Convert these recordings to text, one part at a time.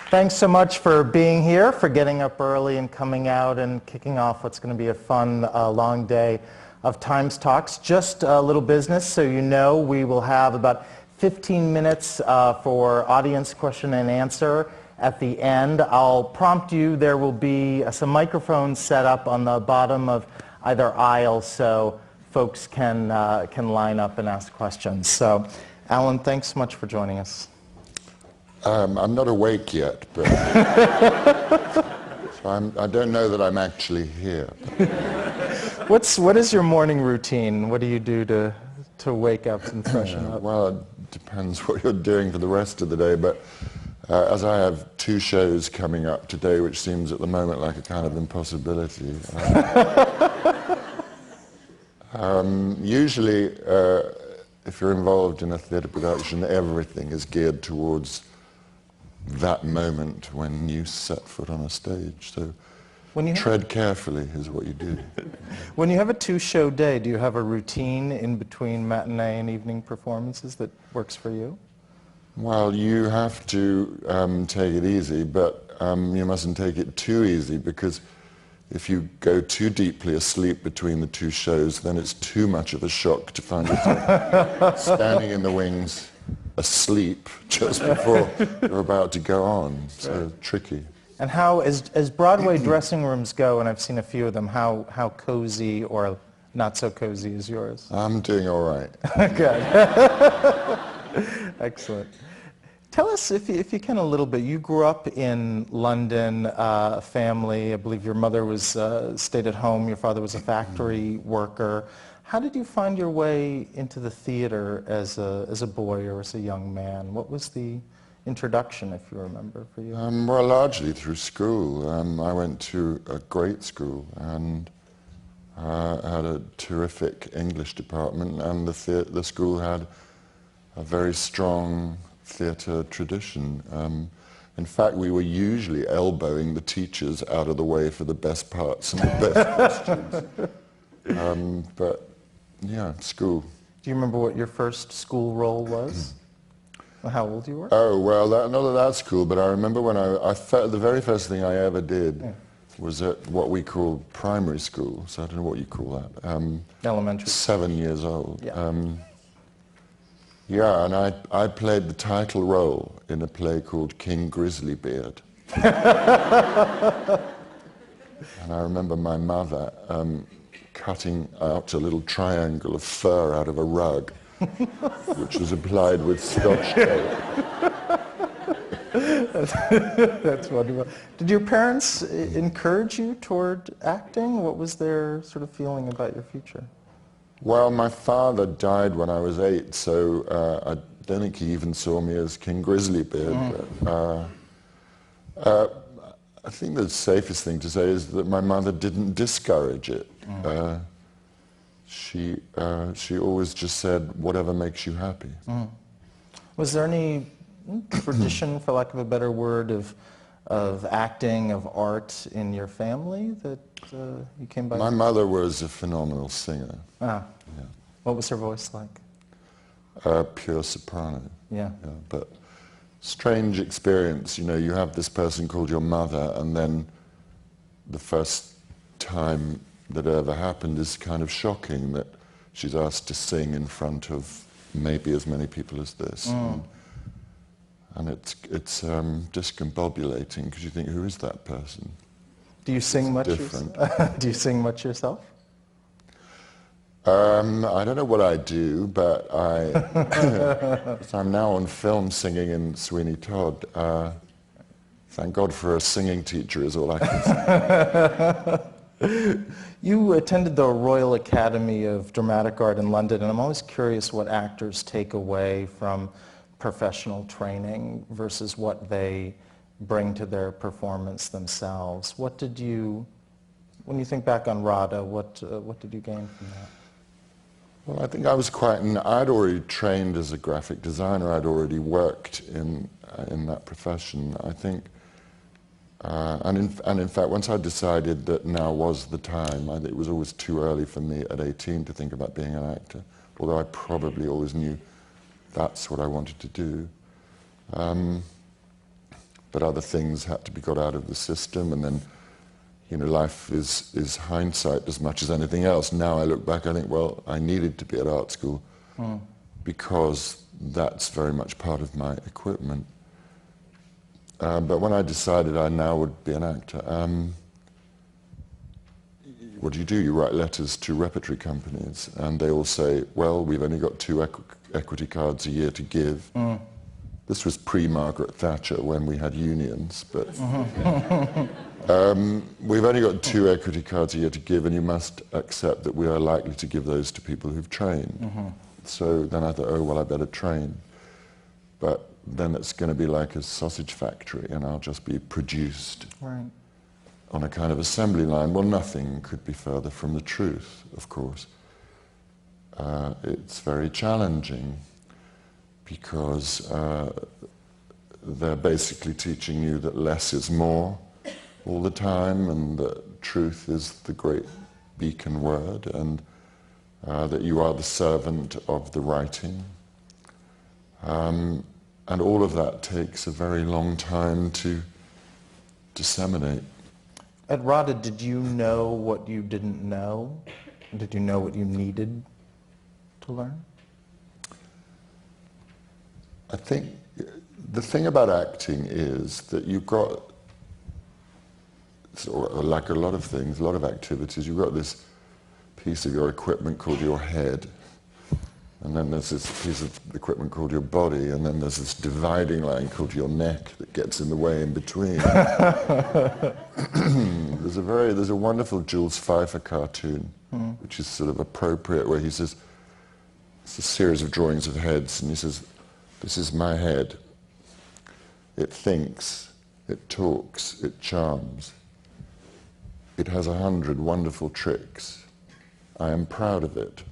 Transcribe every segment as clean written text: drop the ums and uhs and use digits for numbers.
Thanks so much for being here, for getting up early and coming out and kicking off what's going to be a fun, long day of Times Talks. Just a little business, so you know we will have about 15 minutes for audience question and answer at the end. I'll prompt you. There will be some microphones set up on the bottom of either aisle so folks can line up and ask questions. So, Alan, thanks so much for joining us. I'm not awake yet, but so I don't know that I'm actually here. What is your morning routine? What do you do to wake up and freshen up? Well, it depends what you're doing for the rest of the day, but as I have 2 shows coming up today, which seems at the moment like a kind of impossibility. Usually, if you're involved in a theatre production, everything is geared towards that moment when you set foot on a stage. So tread carefully is what you do. When you have a 2-show day, do you have a routine in between matinee and evening performances that works for you? Well, you have to take it easy, but you mustn't take it too easy, because if you go too deeply asleep between the 2 shows, then it's too much of a shock to find yourself standing in the wings asleep just before you're about to go on. So tricky. And how, as Broadway dressing rooms go, and I've seen a few of them, how cozy or not so cozy is yours? I'm doing all right. Good. Excellent. Tell us, if you can, a little bit. You grew up in London, a family. I believe your mother was stayed at home. Your father was a factory worker. How did you find your way into the theater as a boy or as a young man? What was the introduction, if you remember, for you? Well, largely through school. I went to a great school and had a terrific English department, and the school had a very strong theatre tradition. In fact, we were usually elbowing the teachers out of the way for the best parts and the best costumes. But yeah, school. Do you remember what your first school role was? How old you were? Oh, well, not at that school, but I remember when the very first thing I ever did was at what we call primary school, so I don't know what you call that. Elementary. 7 years old. Yeah. Yeah, and I played the title role in a play called King Grizzlybeard. And I remember my mother cutting out a little triangle of fur out of a rug, which was applied with Scotch tape. That's wonderful. Did your parents encourage you toward acting? What was their sort of feeling about your future? Well, my father died when I was 8, so I don't think he even saw me as King Grizzlybeard. But, I think the safest thing to say is that my mother didn't discourage it. She always just said, whatever makes you happy. Was there any tradition, for lack of a better word, of acting, of art in your family that you came by? My mother was a phenomenal singer. Ah. Yeah. What was her voice like? Pure soprano. Yeah. But strange experience, you know, you have this person called your mother, and then the first time that ever happened is kind of shocking, that she's asked to sing in front of maybe as many people as this. And it's discombobulating, because you think, who is that person? Do you sing much? Do you sing much yourself? I don't know what I do, but I'm now on film singing in Sweeney Todd. Thank God for a singing teacher is all I can say. You attended the Royal Academy of Dramatic Art in London, and I'm always curious what actors take away from professional training versus what they bring to their performance themselves. What did you, when you think back on RADA, what did you gain from that? Well, I think I was I'd already trained as a graphic designer. I'd already worked in that profession. I think, and in fact, once I decided that now was the time, it was always too early for me at 18 to think about being an actor, although I probably always knew that's what I wanted to do. but other things had to be got out of the system, and then, you know, life is hindsight as much as anything else. Now I look back, I think, well, I needed to be at art school because that's very much part of my equipment. But when I decided I now would be an actor, what do? You write letters to repertory companies, and they all say, well, we've only got 2 equity cards a year to give. This was pre-Margaret Thatcher, when we had unions, but we've only got 2 equity cards a year to give, and you must accept that we are likely to give those to people who've trained. So then I thought, oh, well, I better train. But then it's going to be like a sausage factory, and I'll just be produced on a kind of assembly line. Well, nothing could be further from the truth, of course. It's very challenging, because they're basically teaching you that less is more all the time, and that truth is the great beacon word, and that you are the servant of the writing. And all of that takes a very long time to disseminate. At RADA, did you know what you didn't know? Did you know what you needed to learn? I think the thing about acting is that you've got, like a lot of things, a lot of activities, you've got this piece of your equipment called your head, and then there's this piece of equipment called your body, and then there's this dividing line called your neck that gets in the way in between. There's a wonderful Jules Pfeiffer cartoon, which is sort of appropriate, where he says, it's a series of drawings of heads, and he says, this is my head. It thinks, it talks, it charms. It has 100 wonderful tricks. I am proud of it.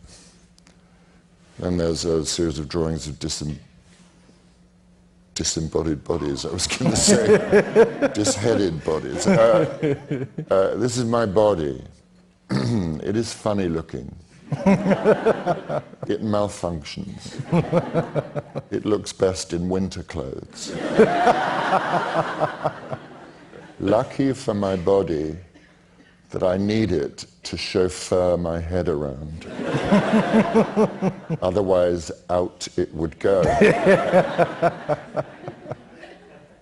Then there's a series of drawings of disembodied bodies, I was going to say, disheaded bodies. This is my body. It is funny looking. It malfunctions. It looks best in winter clothes. Lucky for my body that I need it to chauffeur my head around. Otherwise, out it would go.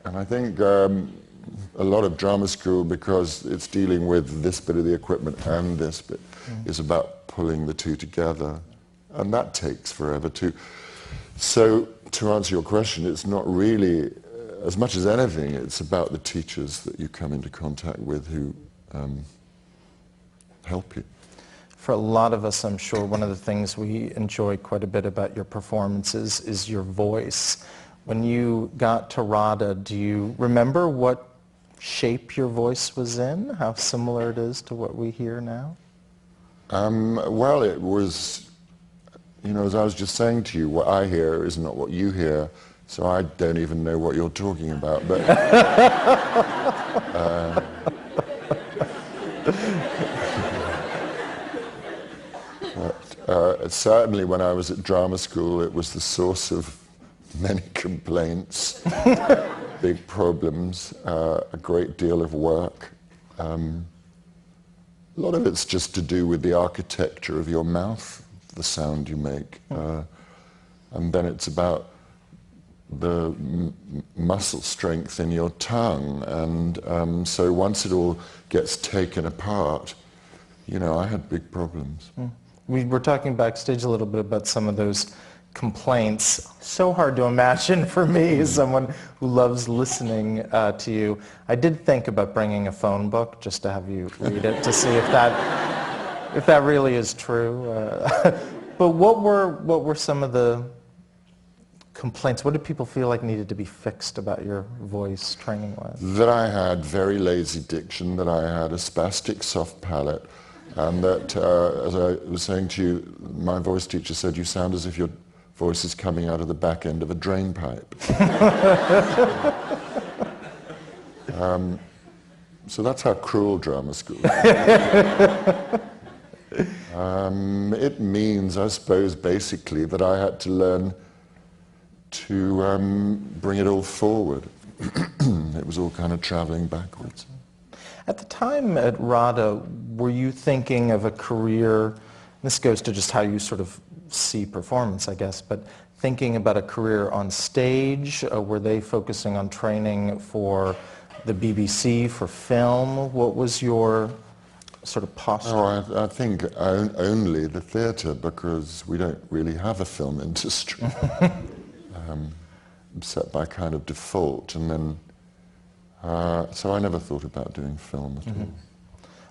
And I think a lot of drama school, because it's dealing with this bit of the equipment and this bit, is about pulling the two together. And that takes forever too. So, to answer your question, it's not really, as much as anything, it's about the teachers that you come into contact with who help you. For a lot of us, I'm sure one of the things we enjoy quite a bit about your performances is your voice. When you got to RADA, do you remember what shape your voice was in? How similar it is to what we hear now? Well, it was, you know, as I was just saying to you, what I hear is not what you hear, so I don't even know what you're talking about. But certainly when I was at drama school, it was the source of many complaints, big problems, a great deal of work. A lot of it's just to do with the architecture of your mouth, the sound you make. And then it's about the muscle strength in your tongue. And so once it all gets taken apart, you know, I had big problems. We were talking backstage a little bit about some of those complaints. So hard to imagine for me as someone who loves listening to you. I did think about bringing a phone book just to have you read it to see if that really is true. But what were some of the complaints? What did people feel like needed to be fixed about your voice training-wise? That I had very lazy diction, that I had a spastic soft palate, and that, as I was saying to you, my voice teacher said, you sound as if your voice is coming out of the back end of a drain pipe. So that's how cruel drama school is. It means, I suppose, basically that I had to learn to bring it all forward. it was all kind of traveling backwards. At the time at RADA, were you thinking of a career, this goes to just how you sort of see performance, I guess, but thinking about a career on stage? Were they focusing on training for the BBC, for film? What was your sort of posture? Oh, I think only the theatre, because we don't really have a film industry. Set by kind of default, and then so I never thought about doing film at all.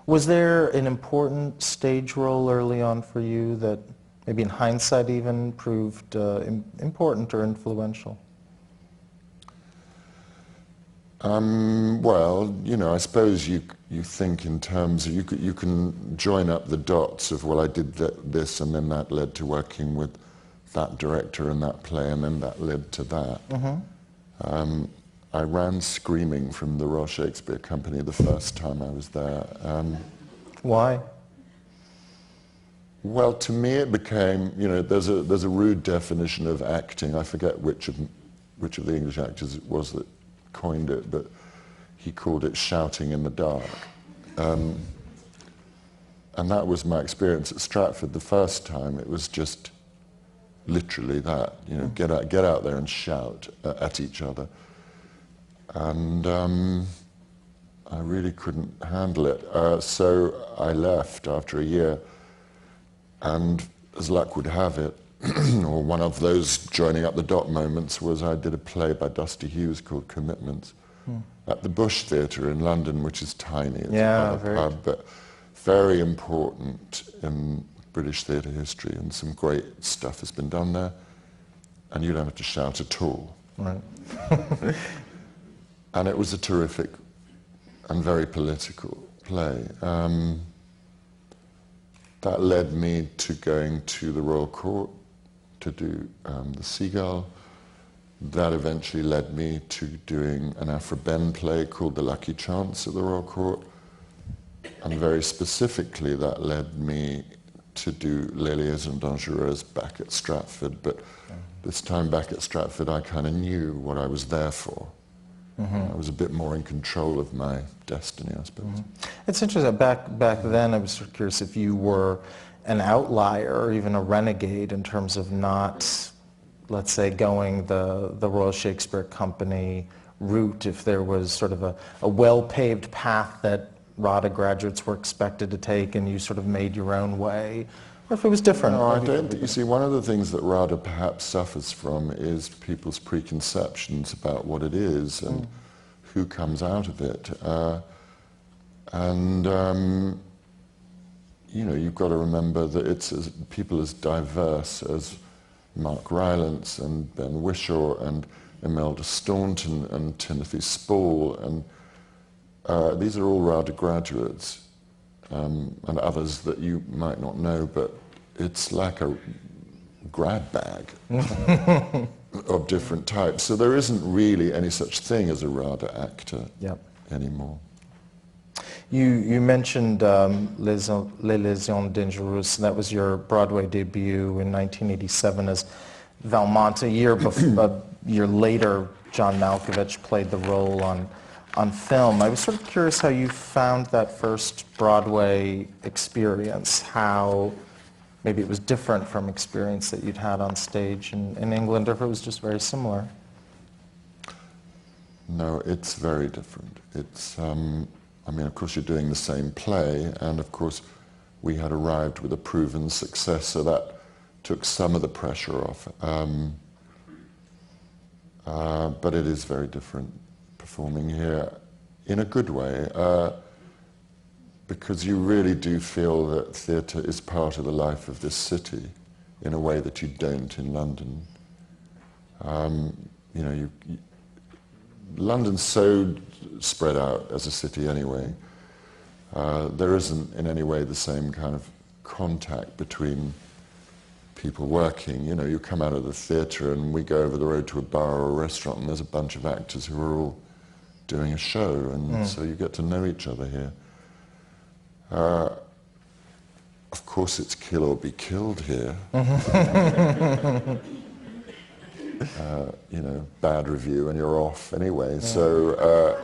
Was there an important stage role early on for you that maybe in hindsight even proved important or influential? Well, you know, I suppose you think in terms of, you can join up the dots of, well, I did this and then that led to working with that director and that play and then that led to that. I ran screaming from the Royal Shakespeare Company the first time I was there. Why? Well, to me it became, you know, there's a rude definition of acting. I forget which of the English actors it was that coined it, but he called it shouting in the dark. And that was my experience at Stratford the first time. It was just literally that, you know, get out there and shout at each other. And I really couldn't handle it. So I left after a year, and as luck would have it, or one of those joining up the dot moments was I did a play by Dusty Hughes called Commitments at the Bush Theatre in London, which is tiny. It's a pub, but very important in British theatre history, and some great stuff has been done there, and you don't have to shout at all. Right. And it was a terrific and very political play. That led me to going to the Royal Court to do The Seagull. That eventually led me to doing an Afro-Ben play called The Lucky Chance at the Royal Court. And very specifically, that led me to do Les Liaisons Dangereuses back at Stratford. But this time back at Stratford, I kind of knew what I was there for. I was a bit more in control of my destiny, I suppose. It's interesting. Back then, I was sort of curious if you were an outlier or even a renegade in terms of not, let's say, going the Royal Shakespeare Company route, if there was sort of a well-paved path that RADA graduates were expected to take and you sort of made your own way, or if it was different. No, I don't. You see, one of the things that RADA perhaps suffers from is people's preconceptions about what it is and who comes out of it. You know, you've got to remember that it's people as diverse as Mark Rylance and Ben Whishaw and Imelda Staunton and Timothy Spall, and these are all RADA graduates. And others that you might not know, but it's like a grab bag of different types. So there isn't really any such thing as a RADA actor anymore. You mentioned Les Liaisons Dangereuses. That was your Broadway debut in 1987 as Valmont. A year later, John Malkovich played the role on film. I was sort of curious how you found that first Broadway experience, how maybe it was different from experience that you'd had on stage in England, or if it was just very similar. No, it's very different. It's, I mean, of course you're doing the same play, and of course we had arrived with a proven success, so that took some of the pressure off. But it is very different performing here in a good way, because you really do feel that theatre is part of the life of this city in a way that you don't in London. You know, London's so spread out as a city anyway. There isn't in any way the same kind of contact between people working. You know, you come out of the theatre and we go over the road to a bar or a restaurant and there's a bunch of actors who are all doing a show, and so you get to know each other here. Of course it's kill or be killed here. you know, bad review and you're off anyway. So.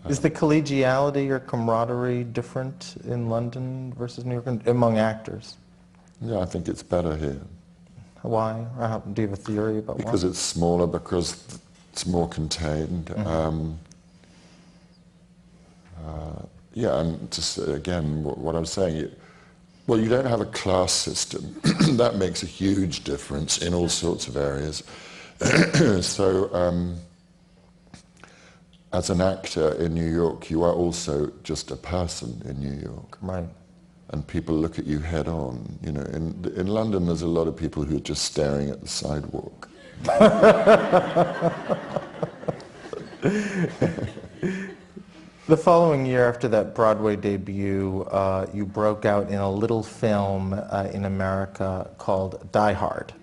Is the collegiality or camaraderie different in London versus New York among actors? Yeah, I think it's better here. Why? Or do you have a theory about why? Because it's smaller, because it's more contained. Mm-hmm. Yeah, and just again, what I was saying, well, you don't have a class system. That makes a huge difference in all sorts of areas. So, as an actor in New York, you are also just a person in New York. Right. And people look at you head on. You know, in London, there's a lot of people who are just staring at the sidewalk. The following year, after that Broadway debut, you broke out in a little film in America called Die Hard.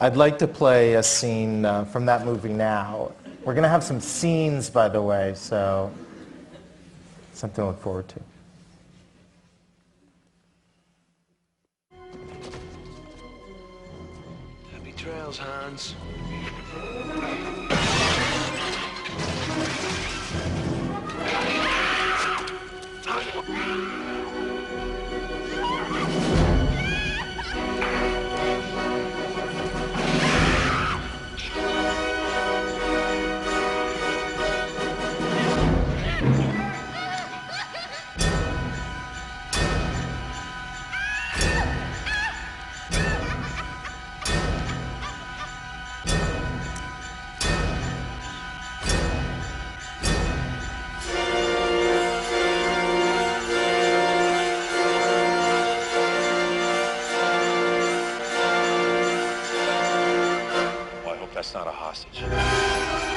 I'd like to play a scene from that movie now. We're going to have some scenes, by the way, so something to look forward to. Happy trails, Hans. That's not a hostage.